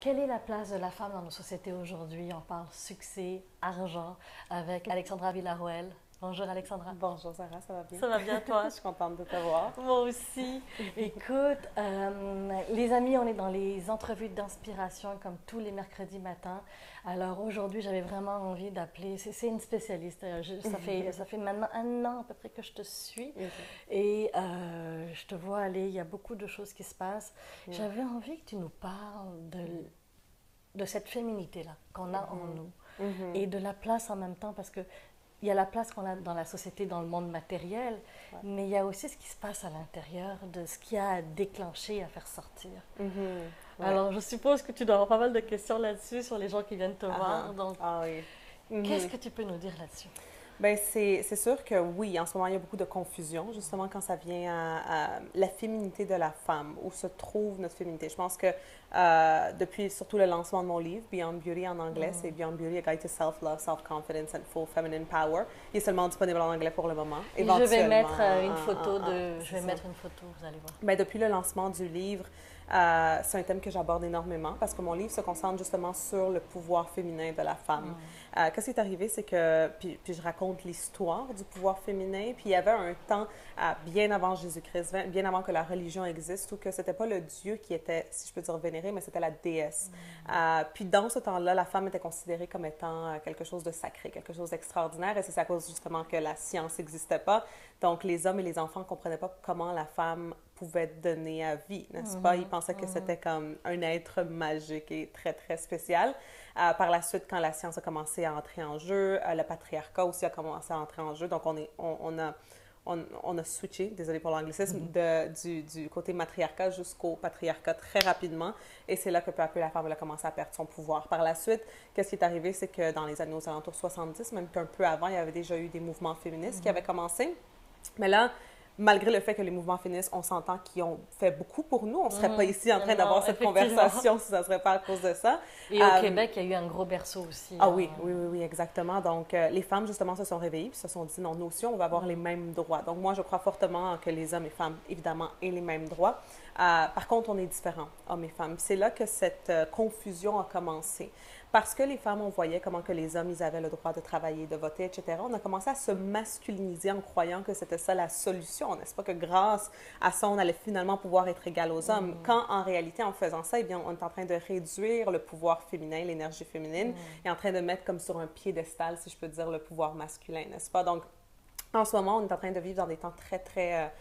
Quelle est la place de la femme dans nos sociétés aujourd'hui? On parle succès, argent avec Alexandra Villarroel. Bonjour Alexandra. Bonjour Sarah, ça va bien? Ça va bien Je toi? suis contente de te voir. Moi aussi. Écoute, les amis, on est dans les entrevues d'inspiration comme tous les mercredis matins. Alors aujourd'hui, j'avais vraiment envie d'appeler, c'est une spécialiste. Ça fait maintenant un an à peu près que je te suis Ok. et je te vois aller, il y a beaucoup de choses qui se passent. Ouais. J'avais envie que tu nous parles de cette féminité-là qu'on a en nous Mhm. et de la place en même temps parce que il y a la place qu'on a dans la société, dans le monde matériel, Ouais. mais il y a aussi ce qui se passe à l'intérieur, de ce qui a à déclencher, à faire sortir. Mhm. Ouais. Alors, je suppose que tu dois avoir pas mal de questions là-dessus sur les gens qui viennent te Ah, voir. Donc, ah oui. qu'est-ce Mhm. que tu peux nous dire là-dessus? Ben, c'est sûr que oui, en ce moment, il y a beaucoup de confusion, justement, quand ça vient à la féminité de la femme, où se trouve notre féminité. Je pense que depuis surtout le lancement de mon livre, Beyond Beauty en anglais, c'est Beyond Beauty, A Guide to Self-Love, Self-Confidence and Full Feminine Power. Il est seulement disponible en anglais pour le moment, Et je vais éventuellement. mettre une photo C'est ça. vous allez voir. Ben, depuis le lancement du livre, c'est un thème que j'aborde énormément parce que mon livre se concentre justement sur le pouvoir féminin de la femme. Qu'est-ce qui est arrivé, c'est que, puis je raconte l'histoire du pouvoir féminin, puis il y avait un temps, bien avant Jésus-Christ, bien avant que la religion existe, où que c'était pas le Dieu qui était, si je peux dire, vénéré, mais c'était la déesse. Puis dans ce temps-là, la femme était considérée comme étant quelque chose de sacré, quelque chose d'extraordinaire, et c'est à cause justement que la science n'existait pas. Donc les hommes et les enfants ne comprenaient pas comment la femme pouvait donner à vie, n'est-ce pas? Ils pensaient que c'était comme un être magique et très, très spécial. Par la suite, quand la science a commencé à entrer en jeu, le patriarcat aussi a commencé à entrer en jeu. Donc, on a switché, désolé pour l'anglicisme, du côté matriarcat jusqu'au patriarcat très rapidement. Et c'est là que peu à peu la femme elle a commencé à perdre son pouvoir. Par la suite, qu'est-ce qui est arrivé, c'est que dans les années aux alentours 70, même qu'un peu avant, il y avait déjà eu des mouvements féministes qui avaient commencé. Mais là, malgré le fait que les mouvements féministes, on s'entend qu'ils ont fait beaucoup pour nous, on ne serait pas ici en train d'avoir cette Effectivement. conversation si ça ne serait pas à cause de ça. Et au Québec, il y a eu un gros berceau aussi. Ah oui, oui, oui, oui, exactement. Donc, les femmes, justement, se sont réveillées et se sont dit, non, nous aussi, on va avoir les mêmes droits. Donc, moi, je crois fortement que les hommes et femmes, évidemment, aient les mêmes droits. Par contre, on est différents, hommes et femmes. C'est là que cette confusion a commencé. Parce que les femmes, on voyait comment que les hommes, ils avaient le droit de travailler, de voter, etc. On a commencé à se masculiniser en croyant que c'était ça la solution, n'est-ce pas? Que grâce à ça, on allait finalement pouvoir être égal aux hommes. Quand, en réalité, en faisant ça, eh bien, on est en train de réduire le pouvoir féminin, l'énergie féminine, et en train de mettre comme sur un piédestal, si je peux dire, le pouvoir masculin, n'est-ce pas? Donc, en ce moment, on est en train de vivre dans des temps très, très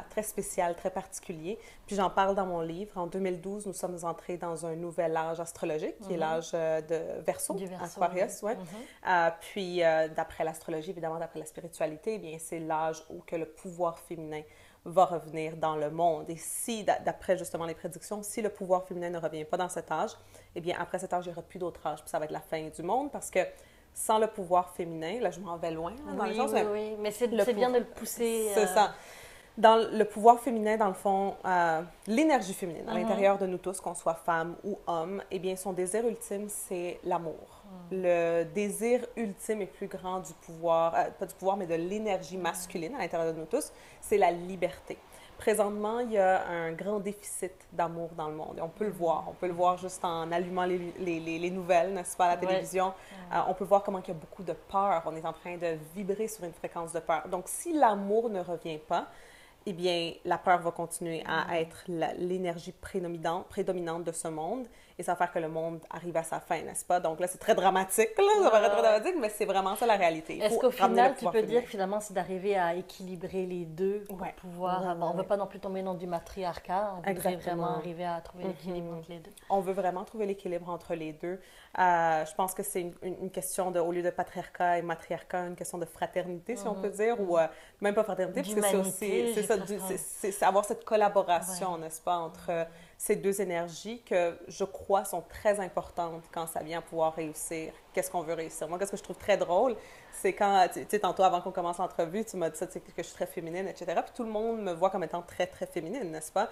très spécial, très particulier. Puis j'en parle dans mon livre. En 2012, nous sommes entrés dans un nouvel âge astrologique, qui est l'âge de Verseau, Du Verseau, Aquarius, oui. ouais. Puis d'après l'astrologie, évidemment, d'après la spiritualité, eh bien, c'est l'âge où que le pouvoir féminin va revenir dans le monde. Et si, d'après justement les prédictions, si le pouvoir féminin ne revient pas dans cet âge, eh bien, après cet âge, il n'y aura plus d'autre âge. Puis ça va être la fin du monde parce que sans le pouvoir féminin, là, je m'en vais loin, là, dans Oui, le sens, oui, oui. Mais c'est bien de le pousser. c'est ça. Dans le pouvoir féminin, dans le fond, l'énergie féminine, à l'intérieur de nous tous, qu'on soit femme ou homme, eh bien, son désir ultime, c'est l'amour. Le désir ultime et plus grand du pouvoir, pas du pouvoir, mais de l'énergie masculine à l'intérieur de nous tous, c'est la liberté. Présentement, il y a un grand déficit d'amour dans le monde. Et on peut le voir. On peut le voir juste en allumant les nouvelles, n'est-ce pas, à la télévision. On peut voir comment il y a beaucoup de peur. On est en train de vibrer sur une fréquence de peur. Donc, si l'amour ne revient pas, eh bien, la peur va continuer à être l'énergie prédominante de ce monde et ça va faire que le monde arrive à sa fin, n'est-ce pas? Donc là, c'est très dramatique, là, ça paraît très dramatique, mais c'est vraiment ça la réalité. Est-ce qu'au final, tu peux dire que finalement, c'est d'arriver à équilibrer les deux pour pouvoir... on ne veut pas non plus tomber dans du matriarcat, on voudrait vraiment arriver à trouver l'équilibre entre les deux. On veut vraiment trouver l'équilibre entre les deux. Je pense que c'est une question de, au lieu de patriarcat et matriarcat, une question de fraternité, si on peut dire, ou même pas fraternité, parce que c'est aussi, c'est avoir cette collaboration, n'est-ce pas, entre ces deux énergies que je crois sont très importantes quand ça vient à pouvoir réussir qu'est-ce qu'on veut réussir. Moi, qu'est-ce que je trouve très drôle, c'est quand, tu sais, tantôt, avant qu'on commence l'entrevue, tu m'as dit ça, tu sais, que je suis très féminine, etc. Puis tout le monde me voit comme étant très, très féminine, n'est-ce pas?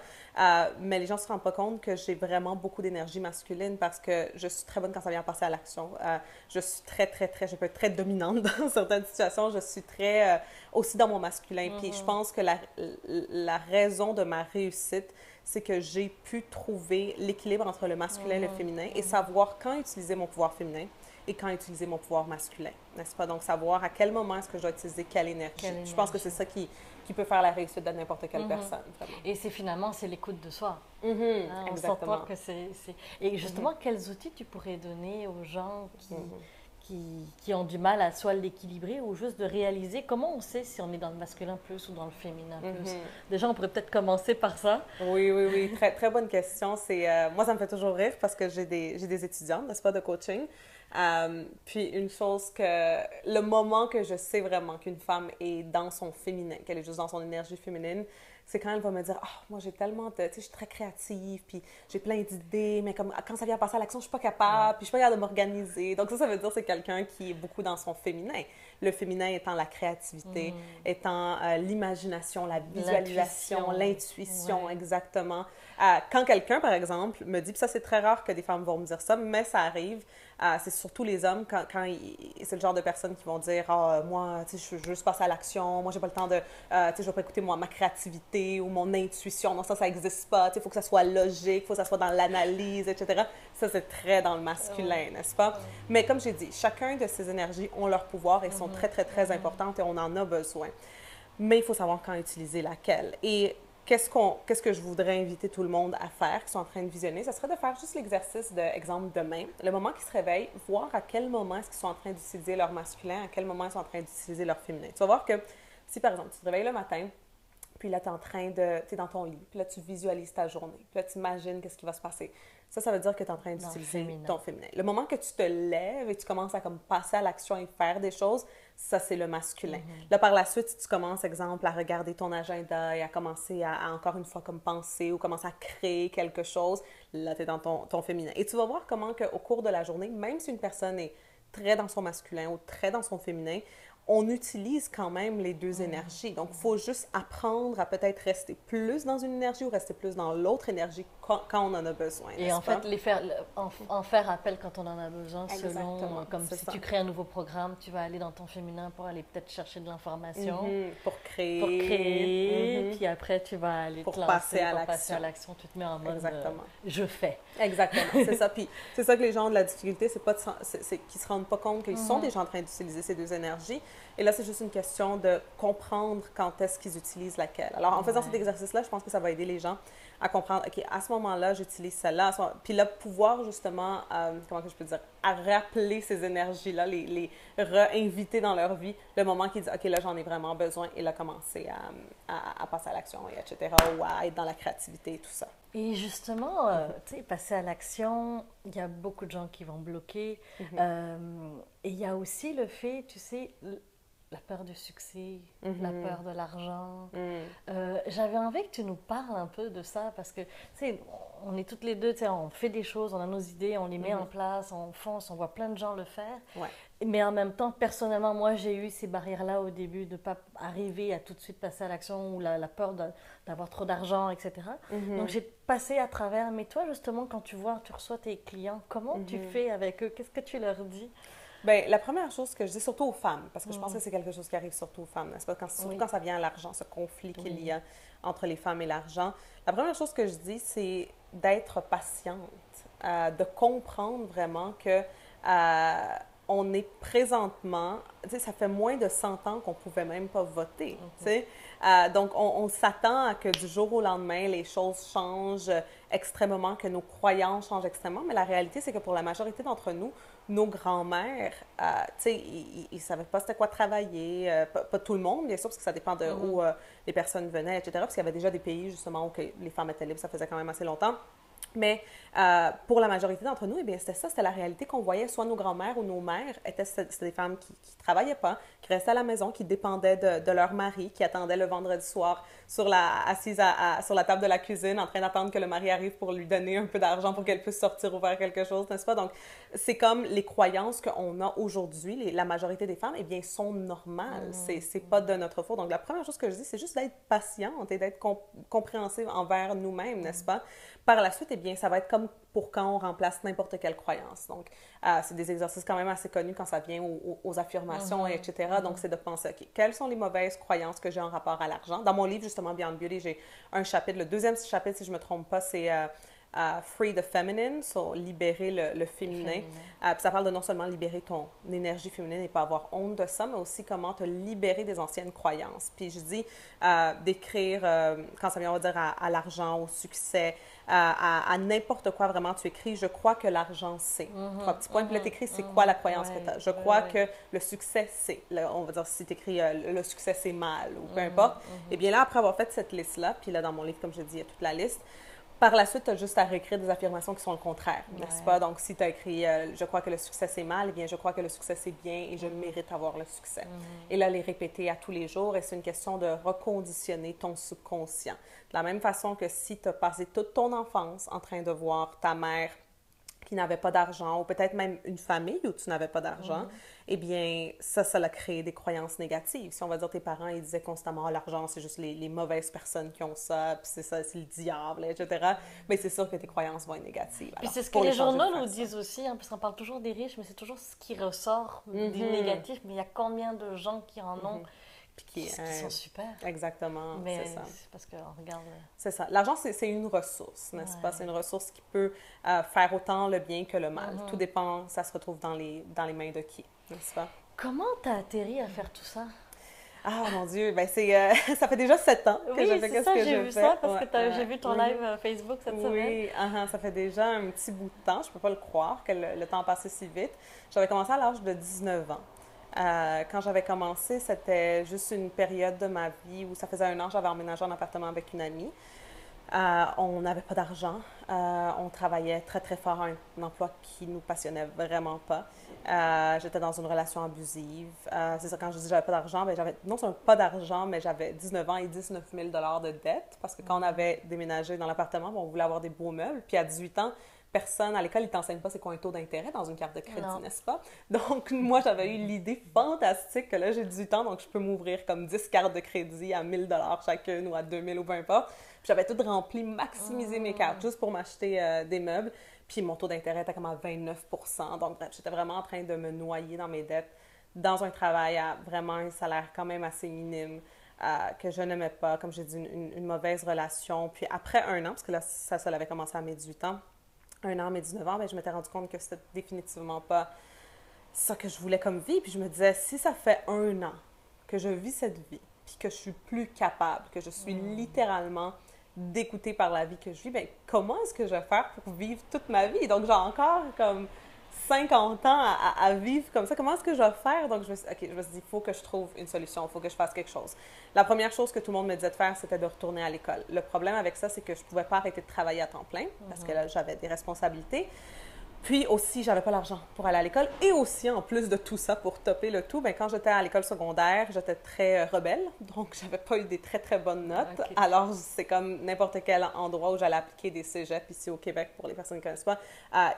Mais les gens se rendent pas compte que j'ai vraiment beaucoup d'énergie masculine parce que je suis très bonne quand ça vient à passer à l'action. Je suis très, très, très, je peux être très dominante dans certaines situations. Je suis très, aussi dans mon masculin. Puis je pense que la raison de ma réussite, c'est que j'ai pu trouver l'équilibre entre le masculin et le féminin et savoir quand utiliser mon pouvoir féminin et quand utiliser mon pouvoir masculin, n'est-ce pas? Donc, savoir à quel moment est-ce que je dois utiliser quelle énergie. Je pense que c'est ça qui peut faire la réussite de n'importe quelle personne, vraiment. Et c'est l'écoute de soi. On Exactement. s'entend que c'est... Et justement, quels outils tu pourrais donner aux gens qui ont du mal à soit l'équilibrer ou juste de réaliser comment on sait si on est dans le masculin plus ou dans le féminin plus. Déjà, on pourrait peut-être commencer par ça. Oui, oui, oui. Très, très bonne question. Moi, ça me fait toujours rire parce que j'ai des étudiantes, n'est-ce pas, de coaching. Puis une chose que... Le moment que je sais vraiment qu'une femme est dans son féminin, qu'elle est juste dans son énergie féminine, c'est quand elle va me dire « Ah, moi, j'ai tellement de... Tu sais, je suis très créative, puis j'ai plein d'idées, mais comme quand ça vient à passer à l'action, je suis pas capable, puis je suis pas capable de m'organiser. » Donc ça veut dire que c'est quelqu'un qui est beaucoup dans son féminin. Le féminin étant la créativité, étant l'imagination, la visualisation, l'intuition, exactement. Quand quelqu'un, par exemple, me dit, puis ça, c'est très rare que des femmes vont me dire ça, mais ça arrive, c'est surtout les hommes, c'est le genre de personnes qui vont dire « Ah, moi, tu sais, je veux juste passer à l'action, moi, j'ai pas le temps de... tu sais, je vais pas écouter ma créativité ou mon intuition, non, ça existe pas, tu sais, il faut que ça soit logique, il faut que ça soit dans l'analyse, etc. » Ça, c'est très dans le masculin, n'est-ce pas? Mais comme j'ai dit, chacun de ces énergies ont leur pouvoir et sont très, très, très importantes et on en a besoin. Mais il faut savoir quand utiliser laquelle. Et qu'est-ce que je voudrais inviter tout le monde à faire, qui sont en train de visionner, ce serait de faire juste l'exercice de, exemple, demain, le moment qu'ils se réveillent, voir à quel moment est-ce qu'ils sont en train d'utiliser leur masculin, à quel moment ils sont en train d'utiliser leur féminin. Tu vas voir que si, par exemple, tu te réveilles le matin, puis là, tu es dans ton lit, puis là, tu visualises ta journée, puis là, tu imagines qu'est-ce qui va se passer. Ça veut dire que tu es en train d'utiliser ton féminin. Le moment que tu te lèves et tu commences à comme passer à l'action et faire des choses, ça, c'est le masculin. Là, par la suite, si tu commences, exemple, à regarder ton agenda et à commencer à encore une fois, comme penser ou commencer à créer quelque chose, là, tu es dans ton féminin. Et tu vas voir comment qu'au cours de la journée, même si une personne est très dans son masculin ou très dans son féminin, on utilise quand même les deux énergies. Donc, il faut juste apprendre à peut-être rester plus dans une énergie ou rester plus dans l'autre énergie quand on en a besoin. Et en fait, en faire appel quand on en a besoin, selon, comme si tu crées un nouveau programme, tu vas aller dans ton féminin pour aller peut-être chercher de l'information. Pour créer. Puis après, tu vas aller pour te lancer, passer à l'action. Tu te mets en mode je fais. Exactement, c'est ça. Puis c'est ça que les gens ont de la difficulté, c'est qu'ils se rendent pas compte qu'ils sont déjà en train d'utiliser ces deux énergies. Et là, c'est juste une question de comprendre quand est-ce qu'ils utilisent laquelle. Alors, en faisant cet exercice-là, je pense que ça va aider les gens à comprendre, OK, à ce moment-là, j'utilise celle-là. Puis là, pouvoir justement, comment que je peux dire, à rappeler ces énergies-là, les réinviter dans leur vie, le moment qu'ils disent, OK, là, j'en ai vraiment besoin, et là, commencer à passer à l'action, etc., ou à être dans la créativité et tout ça. Et justement, tu sais, passer à l'action, il y a beaucoup de gens qui vont bloquer. Et il y a aussi le fait, tu sais, la peur du succès, la peur de l'argent. J'avais envie que tu nous parles un peu de ça parce que, tu sais, on est toutes les deux, tu sais, on fait des choses, on a nos idées, on les met en place, on fonce, on voit plein de gens le faire. Ouais. Mais en même temps, personnellement, moi, j'ai eu ces barrières-là au début de ne pas arriver à tout de suite passer à l'action ou la peur d'avoir trop d'argent, etc. Donc, j'ai passé à travers. Mais toi, justement, quand tu reçois tes clients, comment tu fais avec eux? Qu'est-ce que tu leur dis? Bien, la première chose que je dis, surtout aux femmes, parce que je pense que c'est quelque chose qui arrive surtout aux femmes, n'est-ce pas? Surtout quand ça vient à l'argent, ce conflit qu'il y a entre les femmes et l'argent. La première chose que je dis, c'est d'être patiente, de comprendre vraiment que on est présentement, tu sais, ça fait moins de 100 ans qu'on ne pouvait même pas voter, tu sais. Donc, on s'attend à que du jour au lendemain, les choses changent extrêmement, que nos croyances changent extrêmement, mais la réalité, c'est que pour la majorité d'entre nous, nos grands-mères, tu sais, ils ne savaient pas c'était quoi travailler, pas tout le monde, bien sûr, parce que ça dépend de où les personnes venaient, etc., parce qu'il y avait déjà des pays, justement, où les femmes étaient libres, ça faisait quand même assez longtemps. Mais pour la majorité d'entre nous, eh bien, c'était ça, c'était la réalité qu'on voyait. Soit nos grands-mères ou nos mères c'était des femmes qui ne travaillaient pas, qui restaient à la maison, qui dépendaient de leur mari, qui attendaient le vendredi soir assises sur la table de la cuisine, en train d'attendre que le mari arrive pour lui donner un peu d'argent pour qu'elle puisse sortir ou faire quelque chose, n'est-ce pas? Donc, c'est comme les croyances qu'on a aujourd'hui, la majorité des femmes, eh bien, sont normales. C'est pas de notre faute. Donc, la première chose que je dis, c'est juste d'être patiente et d'être compréhensive envers nous-mêmes, n'est-ce pas? Par la suite, eh bien, ça va être comme pour quand on remplace n'importe quelle croyance. Donc, c'est des exercices quand même assez connus quand ça vient aux affirmations, etc. Donc, c'est de penser, OK, quelles sont les mauvaises croyances que j'ai en rapport à l'argent? Dans mon livre, justement, Beyond Beauty, j'ai un chapitre. Le deuxième chapitre, si je ne me trompe pas, c'est Free the Feminine, so, libérer le féminin. Puis ça parle de non seulement libérer ton énergie féminine et pas avoir honte de ça, mais aussi comment te libérer des anciennes croyances. Puis je dis d'écrire, quand ça vient, on va dire, à l'argent, au succès, à n'importe quoi vraiment, tu écris « Je crois que l'argent, c'est ». Trois petits points, puis là, tu écris « C'est quoi la croyance que tu as ». « Je crois que le succès, c'est ». On va dire, si tu écris « Le succès, c'est mal » ou peu importe. Et bien là, après avoir fait cette liste-là, puis là, dans mon livre, comme je dis, il y a toute la liste. Par la suite, tu as juste à réécrire des affirmations qui sont le contraire, n'est-ce pas? Donc, si tu as écrit je crois que le succès c'est mal », eh bien, je crois que le succès c'est bien et je mérite avoir le succès. Et là, les répéter à tous les jours, et c'est une question de reconditionner ton subconscient. De la même façon que si tu as passé toute ton enfance en train de voir ta mère qui n'avait pas d'argent, ou peut-être même une famille où tu n'avais pas d'argent, eh bien, ça a créé des croyances négatives. Si on va dire tes parents, ils disaient constamment, l'argent, c'est juste les mauvaises personnes qui ont ça, puis c'est ça, c'est le diable, etc. Mais c'est sûr que tes croyances vont être négatives. Puis c'est ce que les journaux nous disent aussi, hein, parce qu'on parle toujours des riches, mais c'est toujours ce qui ressort du négatif. Mais il y a combien de gens qui en ont qui sont super. Exactement, mais c'est ça. C'est parce qu'on regarde... C'est ça. L'argent, c'est une ressource, n'est-ce pas? C'est une ressource qui peut faire autant le bien que le mal. Tout dépend, ça se retrouve dans les mains de qui, n'est-ce pas? Comment t'as atterri à faire tout ça? Ah, mon Dieu, ben ça fait déjà 7 ans que je fais ce que je fais. Oui, j'ai vu ça, parce que j'ai vu ton live Facebook cette semaine. Oui, ça fait déjà un petit bout de temps, je peux pas le croire, que le temps a passé si vite. J'avais commencé à l'âge de 19 ans. Quand j'avais commencé, c'était juste une période de ma vie où ça faisait 1 an, j'avais emménagé en appartement avec une amie. On n'avait pas d'argent. On travaillait très, très fort à un emploi qui nous passionnait vraiment pas. J'étais dans une relation abusive. C'est ça, quand je dis que j'avais pas d'argent, ben j'avais non seulement pas d'argent, mais j'avais 19 ans et 19 000 $ de dette. Parce que quand on avait déménagé dans l'appartement, on voulait avoir des beaux meubles. Puis à 18 ans, personne à l'école, ils ne t'enseignent pas c'est quoi un taux d'intérêt dans une carte de crédit, n'est-ce pas? Donc, moi, j'avais eu l'idée fantastique que là, j'ai 18 ans, donc je peux m'ouvrir comme 10 cartes de crédit à 1 000 $ chacune ou à 2 000 ou peu importe. Puis j'avais tout rempli, maximisé mes cartes juste pour m'acheter des meubles. Puis mon taux d'intérêt était comme à 29 %. Donc, bref, j'étais vraiment en train de me noyer dans mes dettes, dans un travail à vraiment un salaire quand même assez minime. Que je n'aimais pas, comme j'ai dit, une mauvaise relation. Puis après 1 an, parce que là, ça avait commencé à mes 18 ans, 1 an, mes 19 ans, bien, je m'étais rendu compte que c'était définitivement pas ça que je voulais comme vie. Puis je me disais, si ça fait 1 an que je vis cette vie, puis que je suis plus capable, que je suis littéralement dégoûtée par la vie que je vis, bien, comment est-ce que je vais faire pour vivre toute ma vie? Donc, j'ai encore comme 50 ans à vivre comme ça. Comment est-ce que je vais faire? Donc, je me suis dit, il faut que je trouve une solution, il faut que je fasse quelque chose. La première chose que tout le monde me disait de faire, c'était de retourner à l'école. Le problème avec ça, c'est que je ne pouvais pas arrêter de travailler à temps plein parce que là, j'avais des responsabilités. Puis aussi, j'avais pas l'argent pour aller à l'école. Et aussi, en plus de tout ça, pour topper le tout, bien, quand j'étais à l'école secondaire, j'étais très rebelle. Donc, j'avais pas eu des très, très bonnes notes. Okay. Alors, c'est comme n'importe quel endroit où j'allais appliquer des cégeps ici au Québec, pour les personnes qui ne connaissent pas,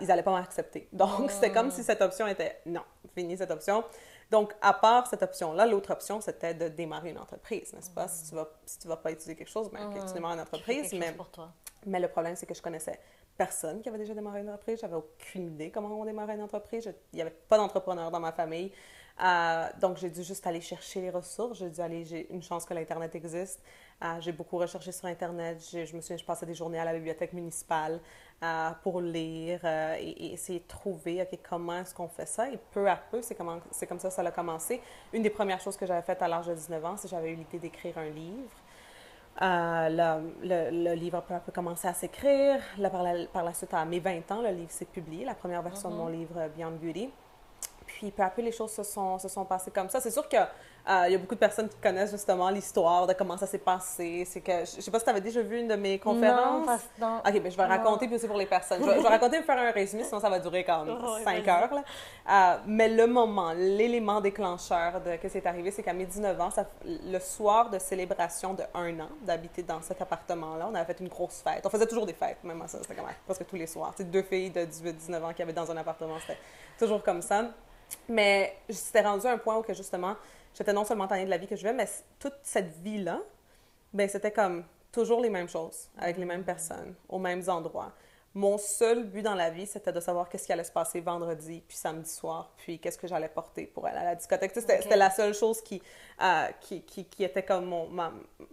ils n'allaient pas m'accepter. Donc, c'était comme si cette option était non, fini cette option. Donc, à part cette option-là, l'autre option, c'était de démarrer une entreprise, n'est-ce pas? Si tu vas pas étudier quelque chose, bien, tu démarres une entreprise. Mais le problème, c'est que je connaissais personne qui avait déjà démarré une entreprise. J'avais aucune idée comment on démarrait une entreprise. Il n'y avait pas d'entrepreneur dans ma famille. Donc, j'ai dû juste aller chercher les ressources. J'ai une chance que l'Internet existe. J'ai beaucoup recherché sur Internet. Je passais des journées à la bibliothèque municipale pour lire et essayer de trouver comment est-ce qu'on fait ça. Et peu à peu, c'est comme ça a commencé. Une des premières choses que j'avais faites à l'âge de 19 ans, c'est que j'avais eu l'idée d'écrire un livre. Le livre a peu à peu commencé à s'écrire. Là, par la suite, à mes 20 ans, le livre s'est publié, la première version de mon livre Beyond Beauty. Puis peu à peu, les choses se sont passées comme ça. C'est sûr qu'il y a beaucoup de personnes qui connaissent justement l'histoire de comment ça s'est passé. C'est que, je sais pas si tu avais déjà vu une de mes conférences. Non. OK, ben je vais raconter, puis c'est pour les personnes. Je vais raconter et faire un résumé, sinon ça va durer comme 5 heures. Là. Mais le moment, l'élément déclencheur de ce qui est arrivé, c'est qu'à mes 19 ans, le soir de célébration de 1 an d'habiter dans cet appartement-là, on avait fait une grosse fête. On faisait toujours des fêtes, même à ça, c'était comme presque tous les soirs. C'est 2 filles de 18-19 ans qui habitent dans un appartement, c'était toujours comme ça. Mais c'était rendu à un point où que justement, j'étais non seulement tannée de la vie que je vivais, mais toute cette vie-là, ben c'était comme toujours les mêmes choses, avec les mêmes personnes, aux mêmes endroits. Mon seul but dans la vie, c'était de savoir qu'est-ce qui allait se passer vendredi, puis samedi soir, puis qu'est-ce que j'allais porter pour aller à la discothèque. C'était la seule chose qui était comme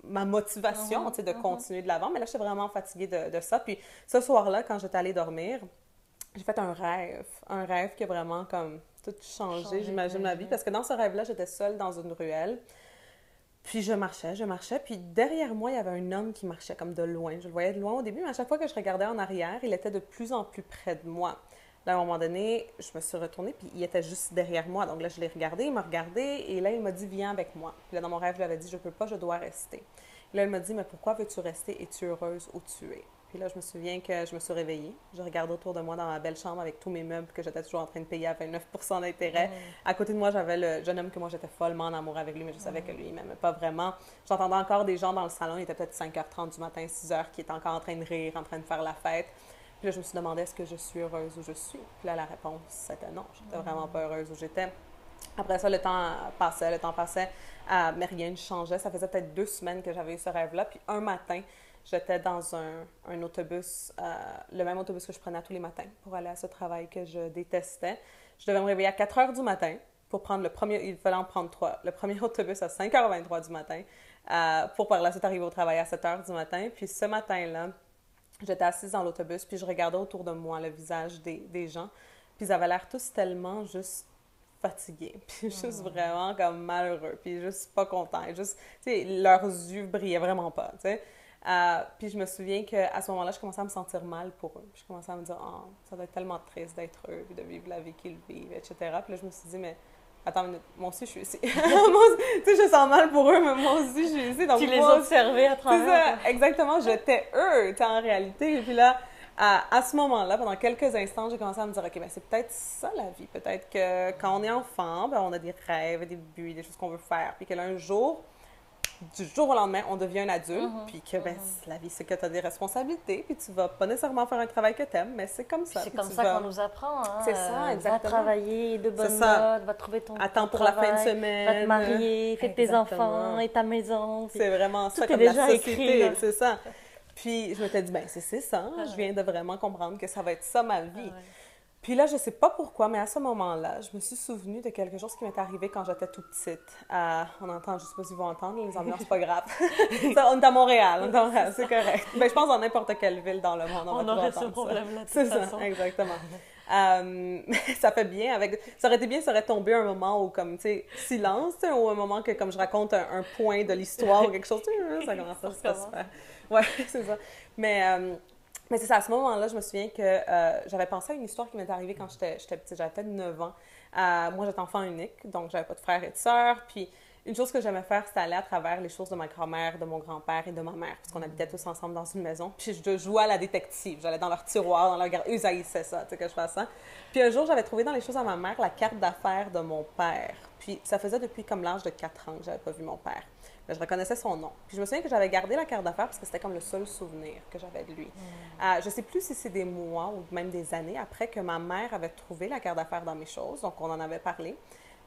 ma motivation, de continuer de l'avant. Mais là, j'étais vraiment fatiguée de ça. Puis ce soir-là, quand j'étais allée dormir, j'ai fait un rêve qui a vraiment comme tout changé, j'imagine, ma vie. Parce que dans ce rêve-là, j'étais seule dans une ruelle. Puis je marchais. Puis derrière moi, il y avait un homme qui marchait comme de loin. Je le voyais de loin au début, mais à chaque fois que je regardais en arrière, il était de plus en plus près de moi. Là, à un moment donné, je me suis retournée, puis il était juste derrière moi. Donc là, je l'ai regardé, il m'a regardé, et là, il m'a dit « Viens avec moi ». Puis là, dans mon rêve, je lui avais dit « Je peux pas, je dois rester ». Là, il m'a dit « Mais pourquoi veux-tu rester? Es-tu heureuse où tu es? » Puis là, je me souviens que je me suis réveillée. Je regardais autour de moi dans ma belle chambre avec tous mes meubles que j'étais toujours en train de payer à 29% d'intérêt. À côté de moi, j'avais le jeune homme que moi, j'étais follement en amour avec lui, mais je savais que lui, il m'aimait pas vraiment. J'entendais encore des gens dans le salon, il était peut-être 5h30 du matin, 6h, qui étaient encore en train de rire, en train de faire la fête. Puis là, je me suis demandé, est-ce que je suis heureuse où je suis? Puis là, la réponse, c'était non. J'étais vraiment pas heureuse où j'étais. Après ça, le temps passait, mais rien ne changeait. Ça faisait peut-être 2 semaines que j'avais eu ce rêve-là. Puis un matin, j'étais dans un autobus, le même autobus que je prenais tous les matins pour aller à ce travail que je détestais. Je devais me réveiller à 4 heures du matin pour prendre le premier, il fallait en prendre 3, le premier autobus à 5h23 du matin pour par la suite arriver au travail à 7 heures du matin. Puis ce matin-là, j'étais assise dans l'autobus, puis je regardais autour de moi le visage des gens, puis ils avaient l'air tous tellement juste fatigués, puis juste vraiment comme malheureux, puis juste pas contents, juste, tu sais, leurs yeux brillaient vraiment pas, tu sais. Puis je me souviens qu'à ce moment-là, je commençais à me sentir mal pour eux. Puis je commençais à me dire, oh, ça doit être tellement triste d'être eux, puis de vivre la vie qu'ils vivent, etc. Puis là, je me suis dit, mais attends une minute, moi aussi, je suis ici. Tu sais, je sens mal pour eux, mais moi aussi, je suis ici. Donc, tu les observais à travers. C'est ça, exactement, j'étais eux, tu sais, en réalité. Et puis là, à ce moment-là, pendant quelques instants, j'ai commencé à me dire, OK, ben c'est peut-être ça la vie. Peut-être que quand on est enfant, ben, on a des rêves, des buts, des choses qu'on veut faire. Puis qu'un jour, du jour au lendemain, on devient un adulte, puis que ben, la vie, c'est que tu as des responsabilités, puis tu vas pas nécessairement faire un travail que tu aimes, mais c'est comme ça. C'est comme ça qu'on nous apprend. Hein? C'est ça, exactement. Va travailler de bonnes notes, va trouver ton Attends pour travail, la fin de semaine. Va te marier, fais tes enfants et ta maison. C'est vraiment ça, comme déjà la société, écrit, c'est ça. Puis je m'étais dit, ben c'est ça, je viens de vraiment comprendre que ça va être ça ma vie. Puis là, je sais pas pourquoi, mais à ce moment-là, je me suis souvenue de quelque chose qui m'est arrivé quand j'étais toute petite. On entend, je sais pas si vous entendez, les ambiances, c'est pas grave. Ça, on est à Montréal, c'est correct. Ben, je pense dans n'importe quelle ville dans le monde, on aurait ce problème-là, de toute façon. Ça, exactement. Ça fait bien avec... Ça aurait été bien, ça aurait tombé un moment où, comme, tu sais, silence, ou un moment que, comme je raconte un point de l'histoire ou quelque chose, ça commence à se faire. Ouais, c'est ça. Mais c'est ça, à ce moment-là, je me souviens que j'avais pensé à une histoire qui m'était arrivée quand j'étais petite, j'avais peut-être 9 ans. Moi, j'étais enfant unique, donc j'avais pas de frères et de sœurs. Puis une chose que j'aimais faire, c'était aller à travers les choses de ma grand-mère, de mon grand-père et de ma mère, parce qu'on habitait tous ensemble dans une maison. Puis je jouais à la détective. J'allais dans leur tiroir, dans leur garde. Eux, ils haïssaient ça, tu sais, que je fasse ça. Puis un jour, j'avais trouvé dans les choses à ma mère la carte d'affaires de mon père. Puis ça faisait depuis comme l'âge de 4 ans que j'avais pas vu mon père. Je reconnaissais son nom. Puis je me souviens que j'avais gardé la carte d'affaires parce que c'était comme le seul souvenir que j'avais de lui. Je ne sais plus si c'est des mois ou même des années après que ma mère avait trouvé la carte d'affaires dans mes choses, donc on en avait parlé.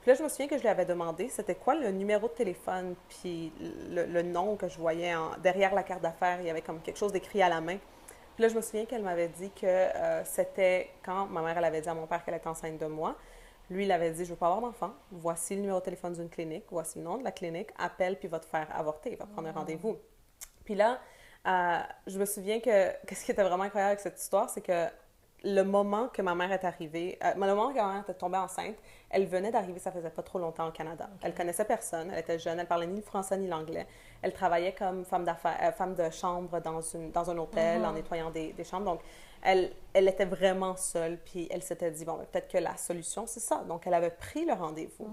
Puis là, je me souviens que je lui avais demandé c'était quoi le numéro de téléphone, puis le nom que je voyais derrière la carte d'affaires, il y avait comme quelque chose d'écrit à la main. Puis là, je me souviens qu'elle m'avait dit que c'était quand ma mère elle avait dit à mon père qu'elle était enceinte de moi. Lui, il avait dit, je veux pas avoir d'enfant. Voici le numéro de téléphone d'une clinique. Voici le nom de la clinique. Appelle, puis va te faire avorter. Il va prendre un rendez-vous. Puis là, je me souviens que ce qui était vraiment incroyable avec cette histoire, c'est que le moment que ma mère est arrivée, le moment que ma mère était tombée enceinte, elle venait d'arriver, ça faisait pas trop longtemps au Canada. Okay. Elle connaissait personne, elle était jeune, elle parlait ni le français ni l'anglais. Elle travaillait comme femme d'affaires, femme de chambre dans un hôtel en nettoyant des chambres. Donc, elle était vraiment seule, puis elle s'était dit, bon, ben, peut-être que la solution, c'est ça. Donc, elle avait pris le rendez-vous.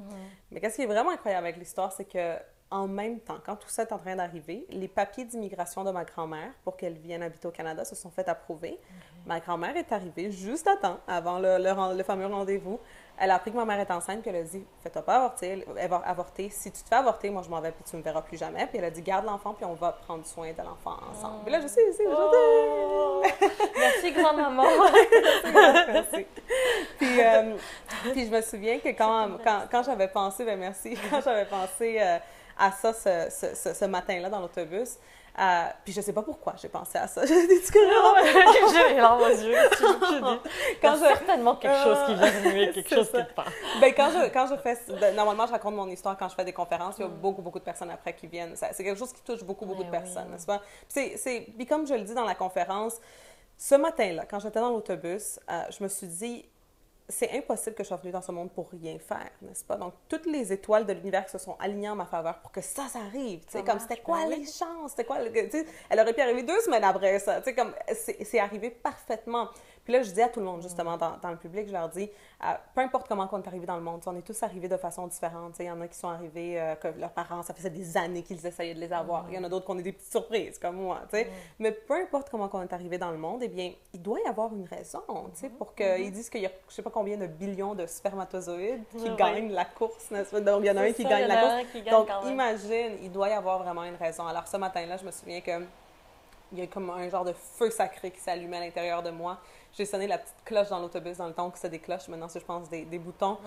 Mais qu'est-ce qui est vraiment incroyable avec l'histoire, c'est que en même temps, quand tout ça est en train d'arriver, les papiers d'immigration de ma grand-mère pour qu'elle vienne habiter au Canada se sont fait approuver. Ma grand-mère est arrivée juste à temps, avant le fameux rendez-vous. Elle a appris que ma mère est enceinte, puis elle a dit « Fais-toi pas avorter, elle va avorter. Si tu te fais avorter, moi je m'en vais, puis tu me verras plus jamais. » Puis elle a dit « Garde l'enfant, puis on va prendre soin de l'enfant ensemble. » Puis là, je sais, Merci, grand-maman! Merci. Puis je me souviens que quand j'avais pensé, ben merci, quand j'avais pensé à ça ce matin-là dans l'autobus, puis je sais pas pourquoi j'ai pensé à ça. J'ai dit que j'ai l'air aux yeux. Certainement quelque chose qui vient de nuire, quelque chose qui te parle. Ben, quand je fais... Normalement, je raconte mon histoire quand je fais des conférences. Il y a beaucoup de personnes après qui viennent. C'est quelque chose qui touche beaucoup de personnes, n'est-ce pas? Puis comme je le dis dans la conférence, ce matin-là, quand j'étais dans l'autobus, je me suis dit... C'est impossible que je sois venue dans ce monde pour rien faire, n'est-ce pas? Donc, toutes les étoiles de l'univers se sont alignées en ma faveur pour que ça arrive. Tu sais, comme c'était quoi les chances? C'était quoi? Tu sais, elle aurait pu arriver 2 semaines après ça. Tu sais, comme c'est arrivé parfaitement. Puis là, je dis à tout le monde, justement, dans le public, je leur dis, peu importe comment on est arrivé dans le monde, on est tous arrivés de façon différente. Tu sais, il y en a qui sont arrivés, que leurs parents, ça faisait des années qu'ils essayaient de les avoir. Il y en a d'autres qui ont eu des petites surprises, comme moi, tu sais. Mais peu importe comment on est arrivé dans le monde, eh bien, il doit y avoir une raison, tu sais, pour qu'ils disent qu'il y a, je sais pas combien de billions de spermatozoïdes qui gagnent la course, n'est-ce pas? Donc, il y en a un qui gagne la course. Donc, imagine, il doit y avoir vraiment une raison. Alors, ce matin-là, je me souviens que il y a comme un genre de feu sacré qui s'allumait à l'intérieur de moi. J'ai sonné la petite cloche dans l'autobus dans le temps que c'était des cloches. Maintenant, c'est, je pense, des boutons.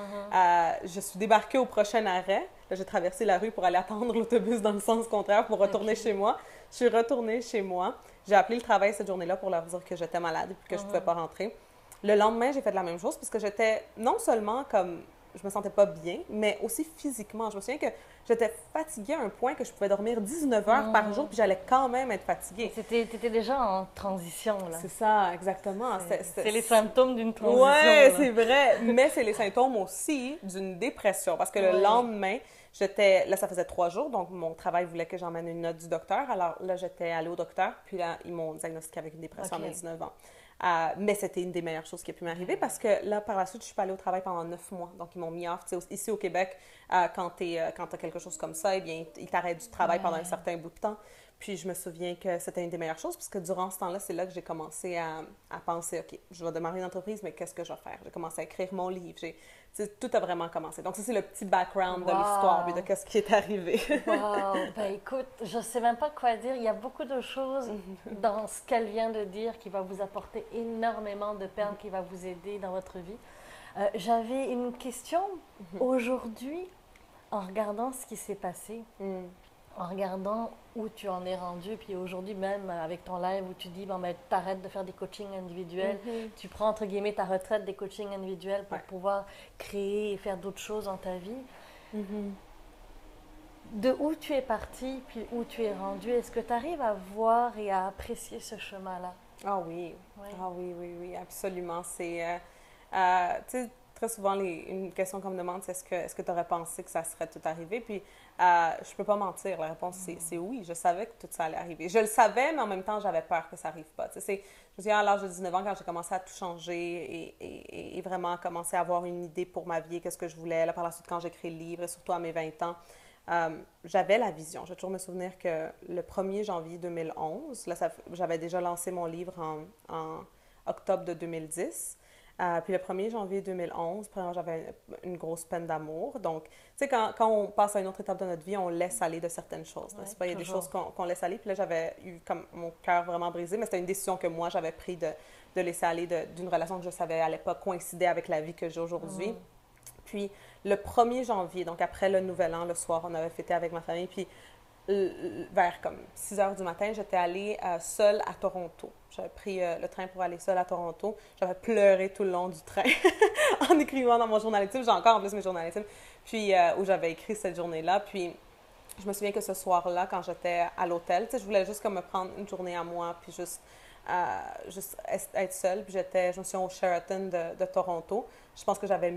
Je suis débarquée au prochain arrêt. Là, j'ai traversé la rue pour aller attendre l'autobus dans le sens contraire pour retourner chez moi. Je suis retournée chez moi. J'ai appelé le travail cette journée-là pour leur dire que j'étais malade et que je ne pouvais pas rentrer. Le lendemain, j'ai fait la même chose parce que j'étais non seulement comme... Je me sentais pas bien, mais aussi physiquement. Je me souviens que j'étais fatiguée à un point que je pouvais dormir 19 heures par jour, puis j'allais quand même être fatiguée. Tu étais déjà en transition, là. C'est ça, exactement. C'est les symptômes d'une transition. Oui, c'est vrai. Mais c'est les symptômes aussi d'une dépression. Parce que le lendemain, là, ça faisait 3 jours, donc mon travail voulait que j'emmène une note du docteur. Alors là, j'étais allée au docteur, puis là, ils m'ont diagnostiqué avec une dépression à mes 19 ans. Mais c'était une des meilleures choses qui a pu m'arriver parce que là, par la suite, je suis pas allée au travail pendant 9 mois. Donc, ils m'ont mis off. Ici au Québec, quand tu as quelque chose comme ça, eh bien, ils t'arrêtent du travail pendant un certain bout de temps. Puis, je me souviens que c'était une des meilleures choses parce que durant ce temps-là, c'est là que j'ai commencé à penser, OK, je vais démarrer une entreprise, mais qu'est-ce que je vais faire? J'ai commencé à écrire mon livre. Tout a vraiment commencé. Donc, ça, c'est le petit background de l'histoire puis de qu'est-ce qui est arrivé. Wow! Ben écoute, je sais même pas quoi dire. Il y a beaucoup de choses dans ce qu'elle vient de dire qui va vous apporter énormément de perles, qui va vous aider dans votre vie. J'avais une question. Aujourd'hui, en regardant ce qui s'est passé, en regardant où tu en es rendu, puis aujourd'hui même avec ton live où tu dis, bon, ben, t'arrêtes de faire des coachings individuels, tu prends entre guillemets ta retraite des coachings individuels pour pouvoir créer et faire d'autres choses dans ta vie. De où tu es parti, puis où tu es rendu, est-ce que tu arrives à voir et à apprécier ce chemin-là? Ah oui, ah oui, absolument. C'est, tu sais, très souvent, une question qu'on me demande, c'est est-ce que tu aurais pensé que ça serait tout arrivé? Puis, je peux pas mentir, la réponse, c'est oui. Je savais que tout ça allait arriver. Je le savais, mais en même temps, j'avais peur que ça arrive pas. Tu sais, je me souviens, à l'âge de 19 ans, quand j'ai commencé à tout changer et vraiment commencé à avoir une idée pour ma vie, qu'est-ce que je voulais. Là, par la suite, quand j'ai écrit le livre, et surtout à mes 20 ans, j'avais la vision. Je vais toujours me souvenir que le 1er janvier 2011, là, j'avais déjà lancé mon livre en octobre de 2010. Puis le 1er janvier 2011, j'avais une grosse peine d'amour. Donc, tu sais, quand on passe à une autre étape de notre vie, on laisse aller de certaines choses, n'est-ce pas? Il y a des choses qu'on laisse aller. Puis là, j'avais eu comme mon cœur vraiment brisé, mais c'était une décision que moi, j'avais prise de laisser aller d'une relation que je savais à l'époque coïncider avec la vie que j'ai aujourd'hui. Puis le 1er janvier, donc après le Nouvel An, le soir, on avait fêté avec ma famille. Puis vers comme 6 heures du matin, j'étais allée seule à Toronto. J'avais pris le train pour aller seule à Toronto. J'avais pleuré tout le long du train en écrivant dans mon journal intime. J'ai encore en plus mes journaux intimes. Puis où j'avais écrit cette journée-là. Puis je me souviens que ce soir-là, quand j'étais à l'hôtel, tu sais, je voulais juste comme me prendre une journée à moi, puis juste juste être seule. Puis je me suis au Sheraton de Toronto. Je pense que j'avais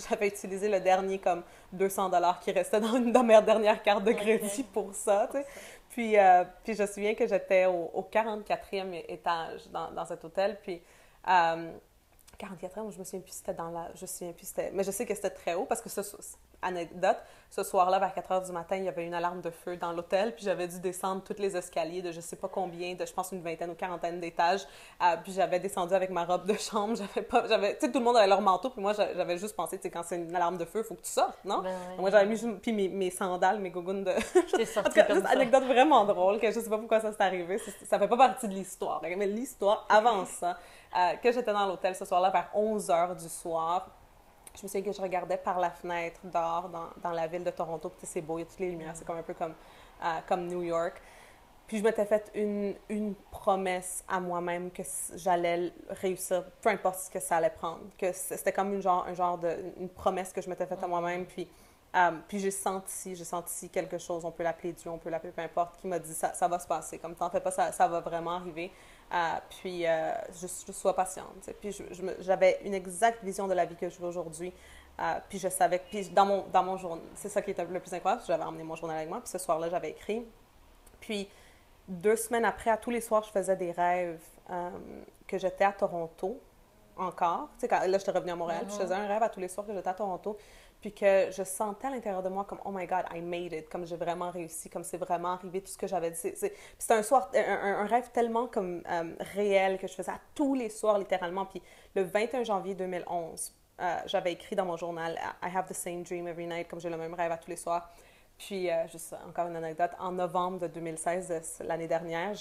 j'avais utilisé le dernier comme 200$ qui restait dans ma dernière carte de crédit pour ça, tu sais. Puis je me souviens que j'étais au 44e étage dans cet hôtel. Puis 44e, je me souviens plus c'était mais je sais que c'était très haut parce que anecdote, ce soir-là, vers 4 heures du matin, il y avait une alarme de feu dans l'hôtel, puis j'avais dû descendre tous les escaliers de je sais pas combien, je pense une vingtaine ou quarantaine d'étages, puis j'avais descendu avec ma robe de chambre, tu sais, tout le monde avait leur manteau, puis moi, j'avais juste pensé, tu sais, quand c'est une alarme de feu, il faut que tu sortes, non? Ben oui. Moi, j'avais mis, puis mes sandales, mes gougounes de... C'est En tout sorti cas, comme juste ça. anecdote vraiment drôle, que je sais pas pourquoi ça s'est arrivé, ça fait pas partie de l'histoire, mais l'histoire avant ça, que j'étais dans l'hôtel ce soir-là vers 11 heures du soir. Je me souviens que je regardais par la fenêtre dehors dans la ville de Toronto, puis c'est beau, il y a toutes les lumières, c'est comme un peu comme New York. Puis je m'étais fait une promesse à moi-même que j'allais réussir, peu importe ce que ça allait prendre, que c'était comme une promesse que je m'étais faite à moi-même, puis j'ai senti quelque chose, on peut l'appeler Dieu, on peut l'appeler peu importe, qui m'a dit ça va se passer, comme t'en fais pas, ça va vraiment arriver. Juste sois patiente. T'sais. Puis j'avais une exacte vision de la vie que je veux aujourd'hui. Puis je savais, puis dans mon journal, c'est ça qui était le plus incroyable, j'avais emmené mon journal avec moi, puis ce soir-là, j'avais écrit. Puis 2 semaines après, à tous les soirs, je faisais des rêves que j'étais à Toronto encore. Tu sais, là, j'étais revenue à Montréal, puis je faisais un rêve à tous les soirs que j'étais à Toronto, puis que je sentais à l'intérieur de moi comme « Oh my God, I made it », comme j'ai vraiment réussi, comme c'est vraiment arrivé, tout ce que j'avais dit. C'était un rêve tellement comme réel que je faisais à tous les soirs, littéralement. Puis le 21 janvier 2011, j'avais écrit dans mon journal « I have the same dream every night », comme j'ai le même rêve à tous les soirs. Puis, juste encore une anecdote, en novembre de 2016, l'année dernière,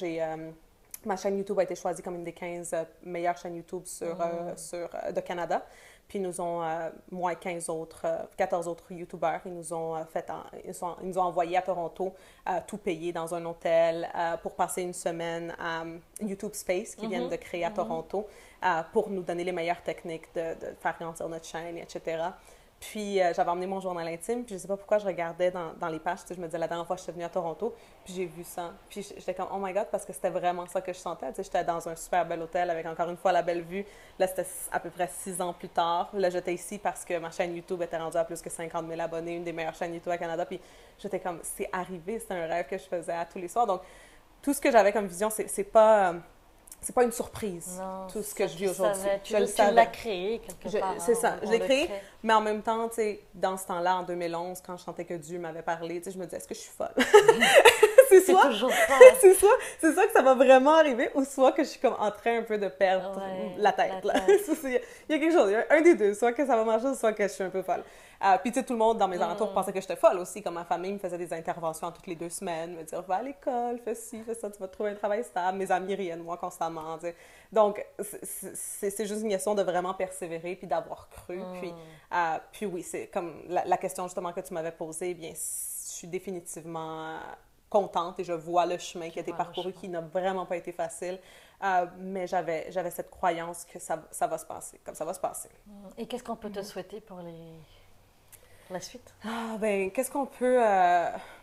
ma chaîne YouTube a été choisie comme une des 15 meilleures chaînes YouTube de Canada. Puis moi et 14 autres YouTubeurs, ils nous ont envoyés à Toronto, tout payé dans un hôtel pour passer une semaine à YouTube Space qu'ils viennent de créer à Toronto pour nous donner les meilleures techniques de faire grandir notre chaîne, etc. Puis j'avais emmené mon journal intime, puis je sais pas pourquoi je regardais dans les pages, tu sais, je me disais la dernière fois que je suis venue à Toronto, puis j'ai vu ça. Puis j'étais comme, oh my God, parce que c'était vraiment ça que je sentais. Tu sais, j'étais dans un super bel hôtel avec encore une fois la belle vue. Là, c'était à peu près 6 ans plus tard. Là, j'étais ici parce que ma chaîne YouTube était rendue à plus que 50 000 abonnés, une des meilleures chaînes YouTube à Canada. Puis j'étais comme, c'est arrivé, c'était un rêve que je faisais à tous les soirs. Donc, tout ce que j'avais comme vision, c'est pas une surprise, non, tout ce que je vis aujourd'hui. Je le savais. Tu l'as créé quelque part. C'est ça, je l'ai créé, mais en même temps, tu sais, dans ce temps-là, en 2011, quand je sentais que Dieu m'avait parlé, tu sais, je me disais, est-ce que je suis folle? C'est toujours ça. c'est soit que ça va vraiment arriver, ou soit que je suis comme en train un peu de perdre la tête. Il y a quelque chose, il y a un des deux, soit que ça va marcher, soit que je suis un peu folle. Puis tu sais, tout le monde dans mes alentours pensait que j'étais folle aussi, comme ma famille me faisait des interventions toutes les 2 semaines, me dire va à l'école, fais ci, fais ça, tu vas trouver un travail stable. Mes amis riaient de moi constamment. Tu sais. Donc c'est juste une question de vraiment persévérer puis d'avoir cru. Puis oui, c'est comme la question justement que tu m'avais posée, bien je suis définitivement contente et je vois le chemin qui a été parcouru, qui n'a vraiment pas été facile. Mais j'avais cette croyance que ça va se passer, comme ça va se passer. Et qu'est-ce qu'on peut te souhaiter pour la suite? Ben, qu'est-ce qu'on peut...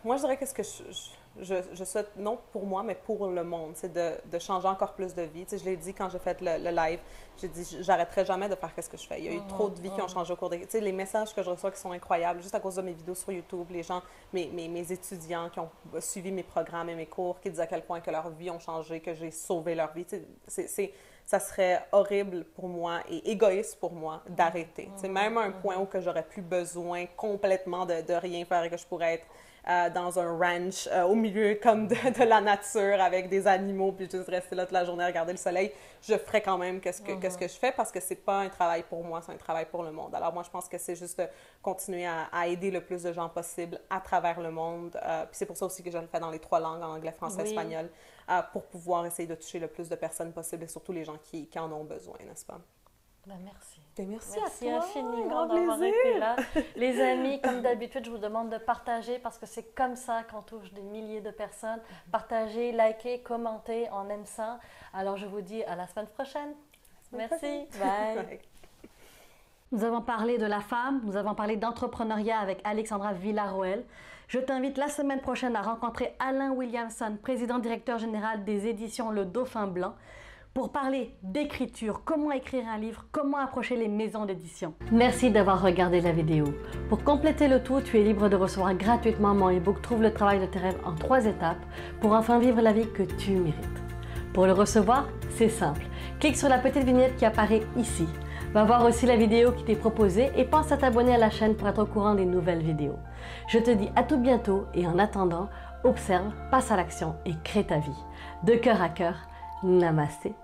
Moi, je dirais que ce que je souhaite, non pour moi, mais pour le monde, c'est de changer encore plus de vie. Tu sais, je l'ai dit quand j'ai fait le live, j'ai dit, j'arrêterai jamais de faire ce que je fais. Il y a eu trop de vies qui ont changé au cours des... Tu sais, les messages que je reçois qui sont incroyables, juste à cause de mes vidéos sur YouTube, les gens, mes étudiants qui ont suivi mes programmes et mes cours, qui disent à quel point que leur vie ont changé, que j'ai sauvé leur vie. Tu sais, ça serait horrible pour moi et égoïste pour moi d'arrêter. C'est même un point où que j'aurais plus besoin complètement de rien faire et que je pourrais être dans un ranch au milieu comme de la nature avec des animaux puis juste rester là toute la journée à regarder le soleil. Je ferais quand même qu'est-ce que je fais parce que c'est pas un travail pour moi, c'est un travail pour le monde. Alors moi, je pense que c'est juste de continuer à aider le plus de gens possible à travers le monde. Puis c'est pour ça aussi que je le fais dans les 3 langues, en anglais, français, espagnol, pour pouvoir essayer de toucher le plus de personnes possible et surtout les gens qui en ont besoin, n'est-ce pas? Ben, merci. Ben, merci à toi. Infiniment d'avoir été là. Les amis, comme d'habitude, je vous demande de partager parce que c'est comme ça qu'on touche des milliers de personnes. Partagez, likez, commentez, on aime ça. Alors je vous dis à la semaine prochaine. Merci. Bye. Nous avons parlé de la femme, nous avons parlé d'entrepreneuriat avec Alexandra Villarroel. Je t'invite la semaine prochaine à rencontrer Alain Williamson, président directeur général des éditions Le Dauphin Blanc. pour parler d'écriture, comment écrire un livre, comment approcher les maisons d'édition. Merci d'avoir regardé la vidéo. Pour compléter le tout, tu es libre de recevoir gratuitement mon e-book Trouve le travail de tes rêves en 3 étapes pour enfin vivre la vie que tu mérites. Pour le recevoir, c'est simple. Clique sur la petite vignette qui apparaît ici. Va voir aussi la vidéo qui t'est proposée et pense à t'abonner à la chaîne pour être au courant des nouvelles vidéos. Je te dis à tout bientôt et en attendant, observe, passe à l'action et crée ta vie. De cœur à cœur, namasté.